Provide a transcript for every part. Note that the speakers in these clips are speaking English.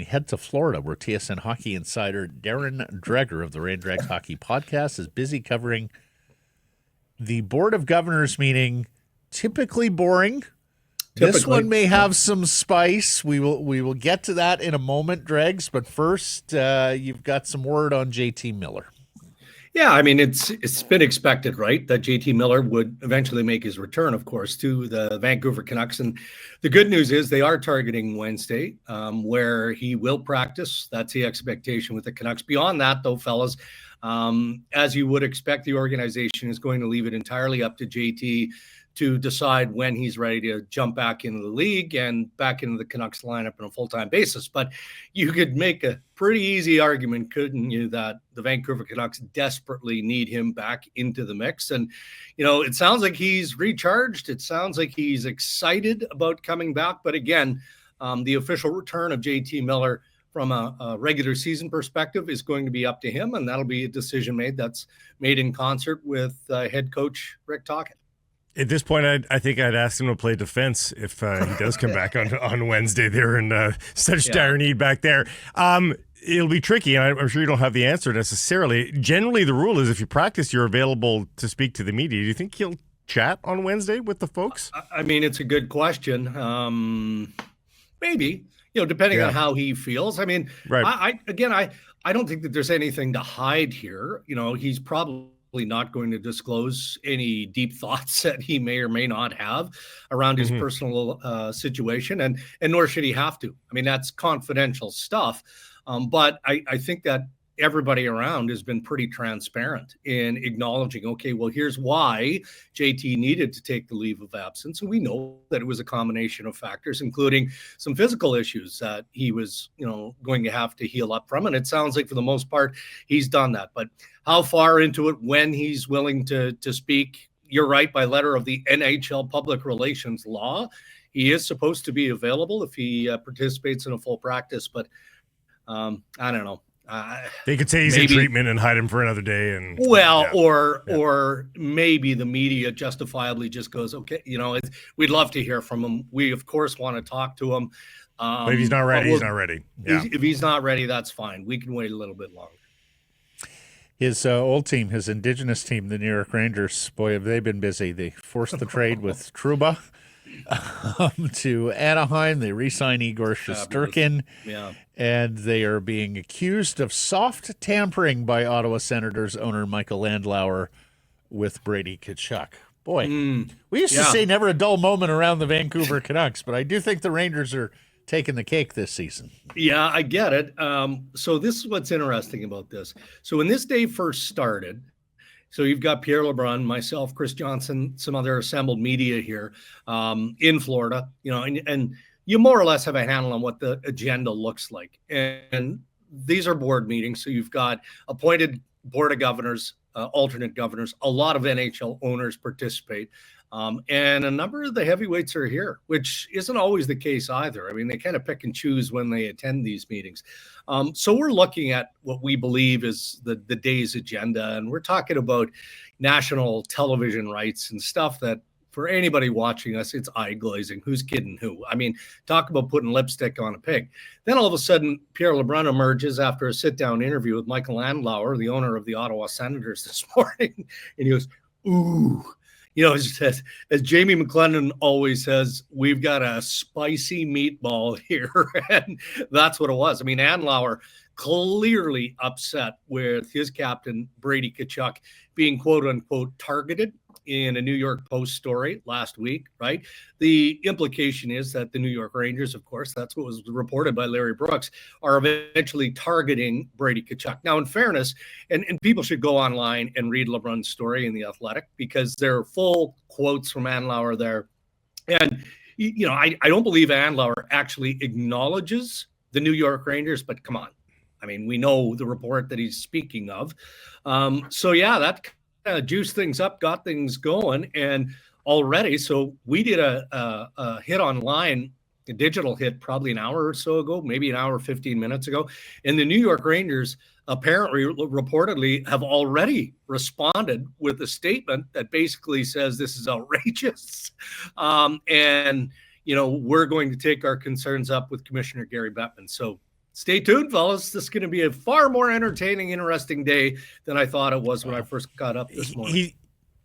We head to Florida, where TSN Hockey Insider Darren Dreger of the Dregs Hockey Podcast is busy covering the Board of Governors meeting. Typically boring. This one may have some spice. We will get to that in a moment, Dregs. But first, you've got some word on JT Miller. Yeah, I mean, it's been expected, right, that JT Miller would eventually make his return, of course, to the Vancouver Canucks. And the good news is they are targeting Wednesday, where he will practice. That's the expectation with the Canucks. Beyond that, though, fellas, as you would expect, the organization is going to leave it entirely up to JT to decide when he's ready to jump back into the league and back into the Canucks lineup on a full-time basis. But you could make a pretty easy argument, couldn't you, that the Vancouver Canucks desperately need him back into the mix. And, you know, it sounds like he's recharged. It sounds like he's excited about coming back. But again, the official return of JT Miller from a regular season perspective is going to be up to him. And that'll be a decision that's made in concert with head coach Rick Tocchet. At this point, I think I'd ask him to play defense if he does come back on Wednesday. They're in such dire need back there. It'll be tricky, and I'm sure you don't have the answer necessarily. Generally, the rule is if you practice, you're available to speak to the media. Do you think he'll chat on Wednesday with the folks? I mean, it's a good question. Maybe, depending on how he feels. I mean, right. I don't think that there's anything to hide here. He's probably not going to disclose any deep thoughts that he may or may not have around his personal situation, and nor should he have to. I mean, that's confidential stuff. But I think that everybody around has been pretty transparent in acknowledging, okay, well, here's why JT needed to take the leave of absence. And we know that it was a combination of factors, including some physical issues that he was, going to have to heal up from. And it sounds like for the most part, he's done that. But how far into it, when he's willing to speak, you're right, by letter of the NHL public relations law, he is supposed to be available if he participates in a full practice. But I don't know. They could say he's in treatment and hide him for another day. Or maybe the media justifiably just goes, okay, we'd love to hear from him. We, of course, want to talk to him. But if he's not ready, he's not ready. Yeah. If he's not ready, that's fine. We can wait a little bit longer. His old team, his Indigenous team, the New York Rangers, boy, have they been busy. They forced the trade with Trouba to Anaheim. They re-signed Igor Shesterkin. Yeah. And they are being accused of soft tampering by Ottawa Senators owner Michael Landlauer with Brady Tkachuk. Boy, we used to say never a dull moment around the Vancouver Canucks, but I do think the Rangers are taking the cake this season. Yeah, I get it. So this is what's interesting about this. So when this day first started, so you've got Pierre LeBrun, myself, Chris Johnson, some other assembled media here in Florida, and you more or less have a handle on what the agenda looks like. And these are board meetings. So you've got appointed board of governors, alternate governors, a lot of NHL owners participate. And a number of the heavyweights are here, which isn't always the case either. I mean, they kind of pick and choose when they attend these meetings. So we're looking at what we believe is the day's agenda. And we're talking about national television rights and stuff that, for anybody watching us, it's eye-glazing. Who's kidding who? I mean, talk about putting lipstick on a pig. Then all of a sudden, Pierre LeBrun emerges after a sit-down interview with Michael Landlauer, the owner of the Ottawa Senators, this morning. And he goes, ooh. As Jamie McLennan always says, we've got a spicy meatball here. And that's what it was. I mean, Landlauer clearly upset with his captain, Brady Tkachuk, being quote-unquote targeted in a New York Post story last week, right? The implication is that the New York Rangers, of course, that's what was reported by Larry Brooks, are eventually targeting Brady Tkachuk. Now, in fairness, and people should go online and read LeBrun's story in The Athletic, because there are full quotes from Landlauer there. And, I don't believe Landlauer actually acknowledges the New York Rangers, but come on. I mean, we know the report that he's speaking of. That juiced things up, got things going, and already. So we did a hit online, a digital hit, probably an hour or so ago, maybe an hour, 15 minutes ago. And the New York Rangers apparently, reportedly, have already responded with a statement that basically says this is outrageous. And we're going to take our concerns up with Commissioner Gary Bettman. So stay tuned, fellas. This is going to be a far more entertaining, interesting day than I thought it was when I first got up this morning.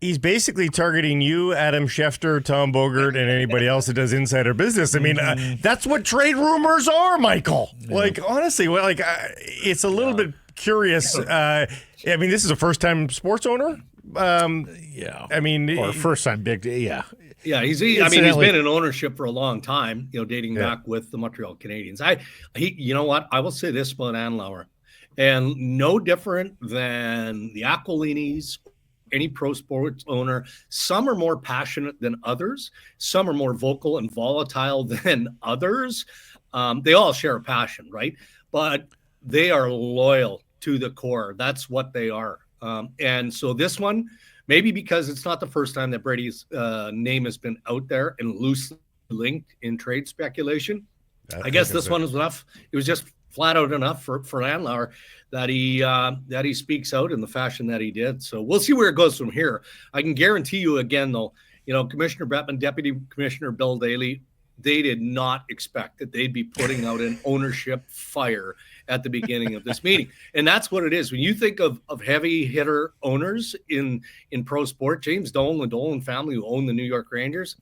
He's basically targeting you, Adam Schefter, Tom Bogert, and anybody else that does insider business. I mean, that's what trade rumors are, Michael. Yeah. Like, honestly, it's a little bit curious. I mean, this is a first-time sports owner. I mean, or first-time big. Yeah. Yeah, he's been in ownership for a long time, dating back with the Montreal Canadiens. You know what? I will say this about Andlauer, and no different than the Aquilinis, any pro sports owner. Some are more passionate than others. Some are more vocal and volatile than others. They all share a passion, right? But they are loyal to the core. That's what they are. And so this one, maybe because it's not the first time that Brady's name has been out there and loosely linked in trade speculation. I guess this one was enough. It was just flat out enough for Andlauer that he speaks out in the fashion that he did. So we'll see where it goes from here. I can guarantee you again, though, Commissioner Bettman, Deputy Commissioner Bill Daly, they did not expect that they'd be putting out an ownership fire at the beginning of this meeting. And that's what it is. When you think of heavy hitter owners in pro sport, James Dolan, the Dolan family who own the New York Rangers,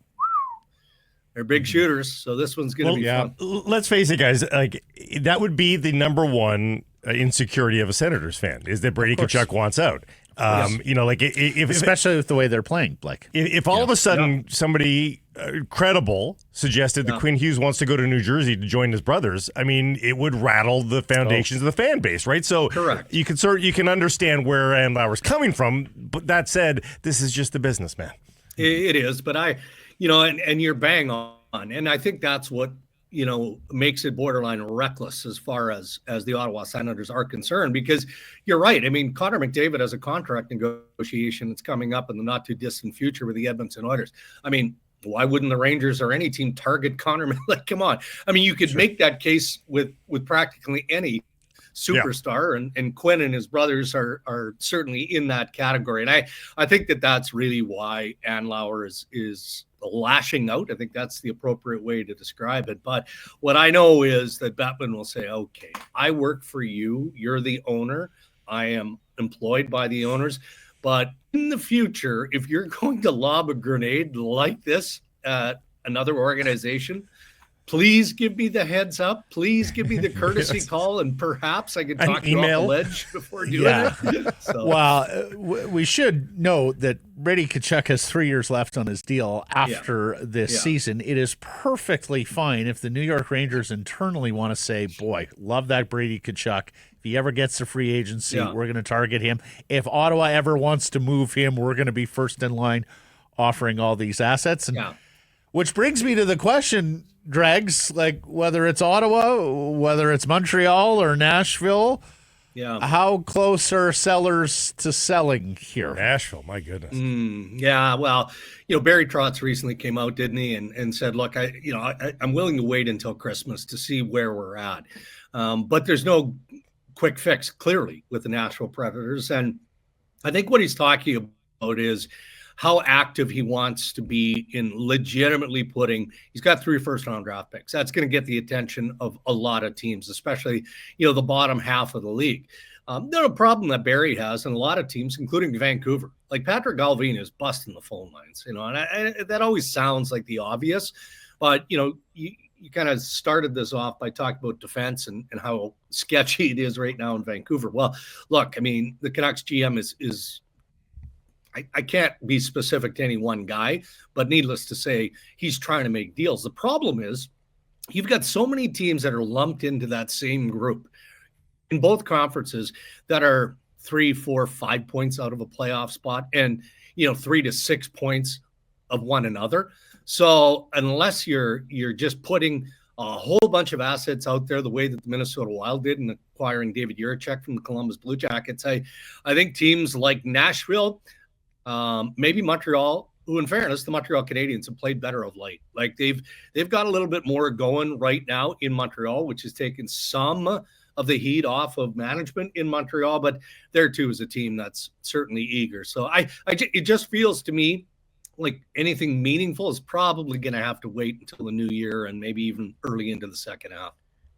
they're big shooters. So this one's going to be fun. Let's face it, guys. Like, that would be the number one insecurity of a Senators fan, is that Brady Tkachuk wants out. If especially with the way they're playing, Blake. If all of a sudden somebody credible suggested that Quinn Hughes wants to go to New Jersey to join his brothers, I mean, it would rattle the foundations of the fan base, right? So correct. You can understand where Andlauer's coming from, but that said, this is just the business, man. It is, but and you're bang on, and I think that's what makes it borderline reckless as far as the Ottawa Senators are concerned, because you're right. I mean, Connor McDavid has a contract negotiation that's coming up in the not too distant future with the Edmonton Oilers. I mean, why wouldn't the Rangers or any team target Connor? Like, come on. I mean, you could make that case with practically any superstar, and Quinn and his brothers are certainly in that category. And I think that's really why Andlauer is lashing out. I think that's the appropriate way to describe it. But what I know is that Bettman will say, okay, I work for you. You're the owner. I am employed by the owners. But in the future, if you're going to lob a grenade like this at another organization, please give me the heads up. Please give me the courtesy call, and perhaps I could talk you off the ledge before doing it. So. Well, we should note that Brady Tkachuk has 3 years left on his deal after this season. It is perfectly fine if the New York Rangers internally want to say, boy, love that Brady Tkachuk. If he ever gets to free agency, we're going to target him. If Ottawa ever wants to move him, we're going to be first in line offering all these assets. And which brings me to the question, Dregs, like whether it's Ottawa, whether it's Montreal or Nashville, how close are sellers to selling here? Nashville, my goodness. Well, Barry Trotz recently came out, didn't he, and said, look, I'm willing to wait until Christmas to see where we're at. But there's no quick fix, clearly, with the Nashville Predators. And I think what he's talking about is how active he wants to be in legitimately he's got 3 first-round draft picks. That's going to get the attention of a lot of teams, especially, the bottom half of the league. The problem that Barry has, and a lot of teams, including Vancouver, like Patrick Galvin is busting the phone lines, and that always sounds like the obvious, but, you kind of started this off by talking about defense and how sketchy it is right now in Vancouver. Well, look, I mean, the Canucks GM is I can't be specific to any one guy, but needless to say, he's trying to make deals. The problem is you've got so many teams that are lumped into that same group in both conferences that are 3, 4, 5 points out of a playoff spot and, 3 to 6 points of one another. So unless you're just putting a whole bunch of assets out there the way that the Minnesota Wild did in acquiring David Jiricek from the Columbus Blue Jackets, I think teams like Nashville, maybe Montreal, who in fairness, the Montreal Canadiens have played better of late. Like they've got a little bit more going right now in Montreal, which has taken some of the heat off of management in Montreal, but there too is a team that's certainly eager. So it just feels to me like anything meaningful is probably going to have to wait until the new year and maybe even early into the second half.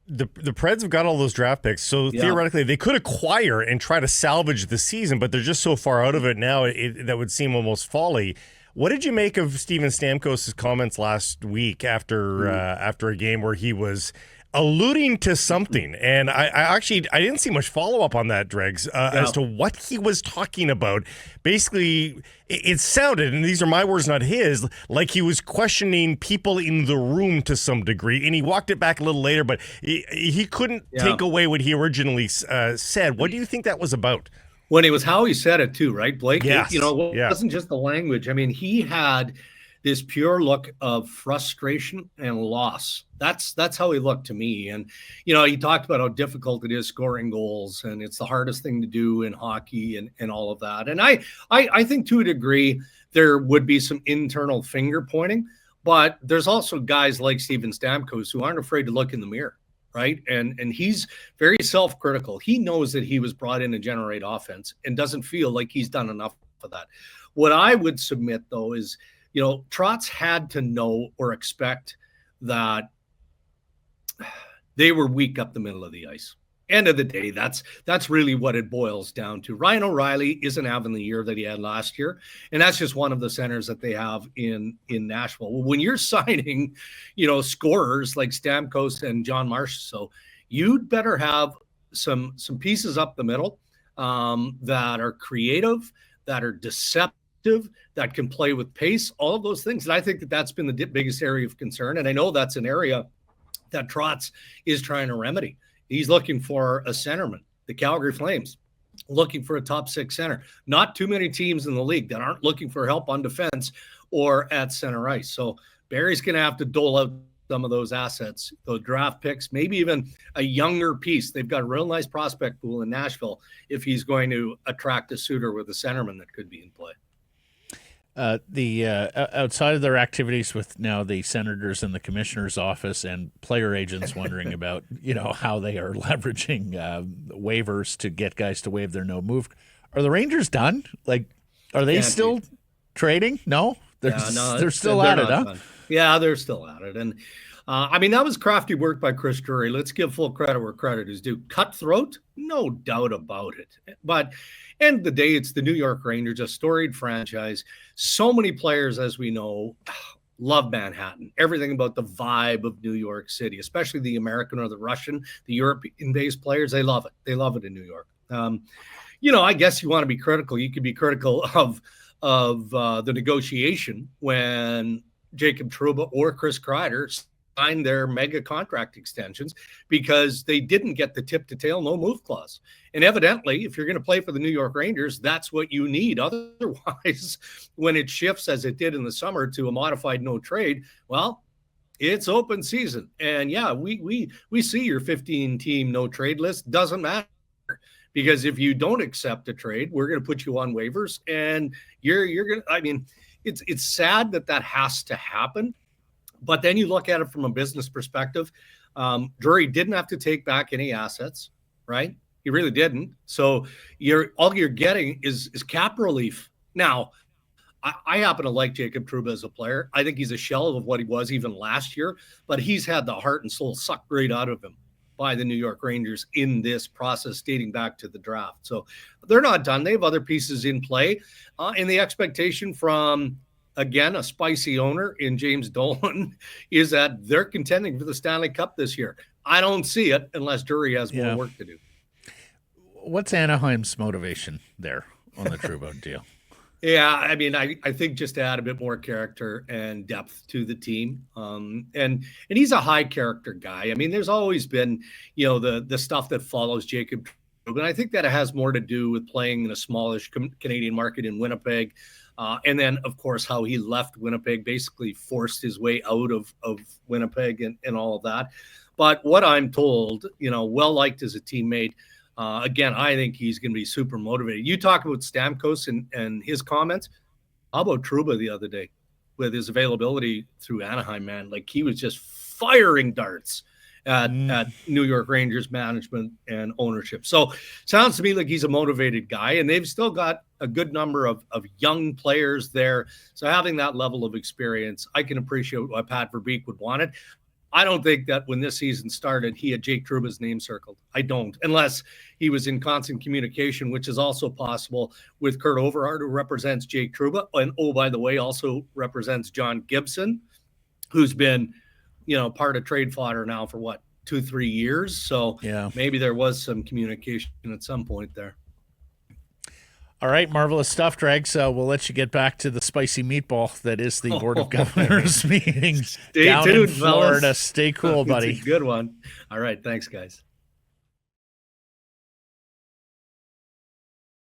the Preds have got all those draft picks, so theoretically they could acquire and try to salvage the season, but they're just so far out of it now that would seem almost folly. What did you make of Steven Stamkos' comments last week after a game where he was alluding to something? And I didn't see much follow-up on that, Dregs, as to what he was talking about. Basically, it sounded, and these are my words, not his, like he was questioning people in the room to some degree, and he walked it back a little later, but he couldn't take away what he originally said. What do you think that was about? When it was how he said it too, right, Blake? Yes. It wasn't just the language. I mean, he had this pure look of frustration and loss. That's how he looked to me. And, he talked about how difficult it is scoring goals, and it's the hardest thing to do in hockey and all of that. And I think to a degree there would be some internal finger pointing, but there's also guys like Steven Stamkos who aren't afraid to look in the mirror. Right. And he's very self-critical. He knows that he was brought in to generate offense and doesn't feel like he's done enough of that. What I would submit, though, is, Trotz had to know or expect that they were weak up the middle of the ice. End of the day, that's really what it boils down to. Ryan O'Reilly isn't having the year that he had last year, and that's just one of the centers that they have in Nashville. Well, when you're signing, scorers like Stamkos and John Marsh, so you'd better have some pieces up the middle that are creative, that are deceptive, that can play with pace, all of those things. And I think that's been the biggest area of concern, and I know that's an area that Trotz is trying to remedy. He's looking for a centerman. The Calgary Flames looking for a top six center. Not too many teams in the league that aren't looking for help on defense or at center ice. So Barry's going to have to dole out some of those assets, those draft picks, maybe even a younger piece. They've got a real nice prospect pool in Nashville if he's going to attract a suitor with a centerman that could be in play. Outside of their activities with now the senators and the commissioner's office and player agents wondering about, how they are leveraging waivers to get guys to waive their no move. Are the Rangers done? Like, are they still trading? No, they're still at it, huh? Done. Yeah, they're still at it. And that was crafty work by Chris Drury. Let's give full credit where credit is due. Cutthroat, no doubt about it. But end of the day, it's the New York Rangers, a storied franchise. So many players, as we know, love Manhattan. Everything about the vibe of New York City, especially the American or the Russian, the European-based players, they love it. They love it in New York. I guess you want to be critical. You could be critical of the negotiation when Jacob Trouba or Chris Kreider signed their mega contract extensions because they didn't get the tip to tail no move clause. And evidently, if you're going to play for the New York Rangers, that's what you need. Otherwise, when it shifts as it did in the summer to a modified no trade, well, it's open season. And yeah, we see your 15-team no trade list. Doesn't matter, because if you don't accept a trade, we're going to put you on waivers, and you're going to, it's sad that has to happen. But then you look at it from a business perspective. Drury didn't have to take back any assets, right? He really didn't. So all you're getting is cap relief. Now, I happen to like Jacob Trouba as a player. I think he's a shell of what he was even last year, but he's had the heart and soul sucked right out of him by the New York Rangers in this process dating back to the draft. So they're not done. They have other pieces in play. And the expectation from, again, a spicy owner in James Dolan is that they're contending for the Stanley Cup this year. I don't see it unless Drury has more work to do. What's Anaheim's motivation there on the Trouba deal? Yeah, I think just to add a bit more character and depth to the team. And he's a high character guy. There's always been, the stuff that follows Jacob Trouba. And I think that it has more to do with playing in a smallish Canadian market in Winnipeg. And then, of course, how he left Winnipeg, basically forced his way out of Winnipeg and all of that. But what I'm told, well-liked as a teammate. Again, I think he's going to be super motivated. You talk about Stamkos and his comments. How about Trouba the other day with his availability through Anaheim, man? Like, he was just firing darts at New York Rangers management and ownership. So sounds to me like he's a motivated guy, and they've still got a good number of young players there. So having that level of experience, I can appreciate why Pat Verbeek would want it. I don't think that when this season started, he had Jake Trouba's name circled. I don't, unless he was in constant communication, which is also possible with Kurt Overhart, who represents Jake Trouba. And oh, by the way, also represents John Gibson, who's been, part of trade fodder now for 2-3 years. So maybe there was some communication at some point there. All right, marvelous stuff, Dregs. We'll let you get back to the spicy meatball that is the Board of Governors meeting down in Florida. Fellas. Stay cool, buddy. It's a good one. All right, thanks, guys.